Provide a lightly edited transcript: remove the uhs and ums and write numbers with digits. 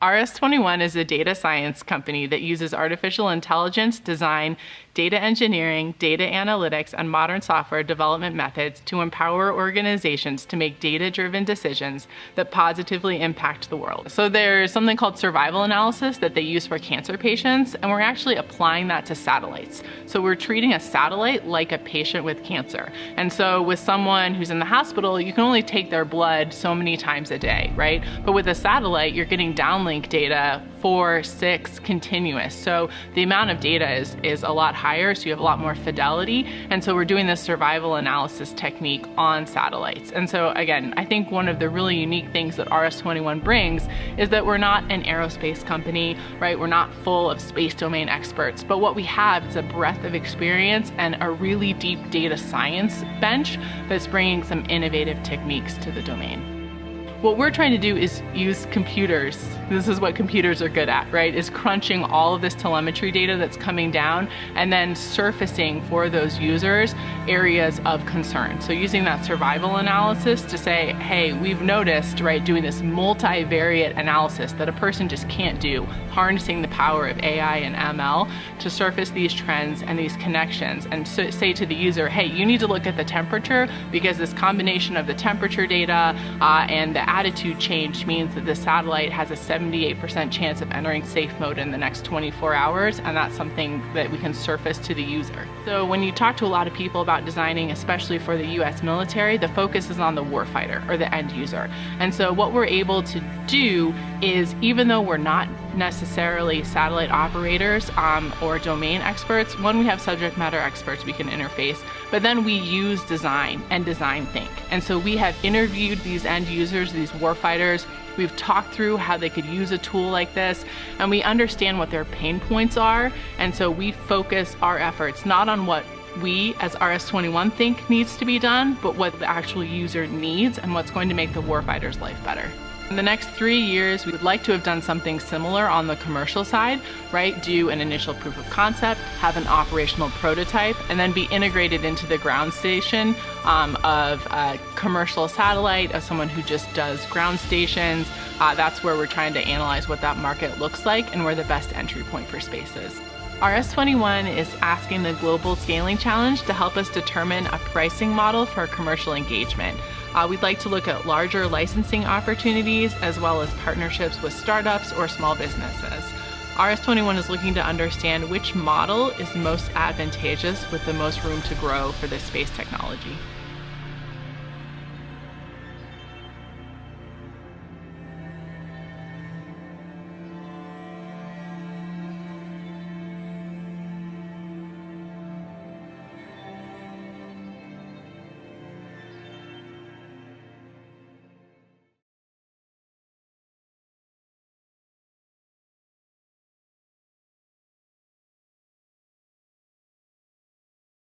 RS21 is a data science company that uses artificial intelligence, design, data engineering, data analytics, and modern software development methods to empower organizations to make data-driven decisions that positively impact the world. So there's something called survival analysis that they use for cancer patients, and we're actually applying that to satellites. So we're treating a satellite like a patient with cancer. And so with someone who's in the hospital, you can only take their blood so many times a day, right? But with a satellite, you're getting downlink data 4, 6 continuous. So the amount of data is a lot higher, so you have a lot more fidelity. And so we're doing this survival analysis technique on satellites. And so again, I think one of the really unique things that RS21 brings is that we're not an aerospace company, right? We're not full of space domain experts, but what we have is a breadth of experience and a really deep data science bench that's bringing some innovative techniques to the domain. What we're trying to do is use computers. This is what computers are good at, right? Is crunching all of this telemetry data that's coming down and then surfacing for those users areas of concern. So using that survival analysis to say, hey, we've noticed, right, doing this multivariate analysis that a person just can't do, harnessing the power of AI and ML to surface these trends and these connections and say to the user, hey, you need to look at the temperature because this combination of the temperature data and the attitude change means that the satellite has a 78% chance of entering safe mode in the next 24 hours, and that's something that we can surface to the user. So when you talk to a lot of people about designing, especially for the US military, the focus is on the warfighter or the end user. And so what we're able to do is, even though we're not necessarily satellite operators or domain experts, one, we have subject matter experts we can interface, but then we use design and design think. And so we have interviewed these end users, these warfighters. We've talked through how they could use a tool like this, and we understand what their pain points are. And so we focus our efforts not on what we as RS21 think needs to be done, but what the actual user needs and what's going to make the warfighter's life better. In the next 3 years, we would like to have done something similar on the commercial side, right? Do an initial proof of concept, have an operational prototype, and then be integrated into the ground station of a commercial satellite, of someone who just does ground stations. That's where we're trying to analyze what that market looks like and where the best entry point for space is. RS21 is asking the global scaling challenge to help us determine a pricing model for commercial engagement. We'd like to look at larger licensing opportunities as well as partnerships with startups or small businesses. RS21 is looking to understand which model is most advantageous with the most room to grow for this space technology.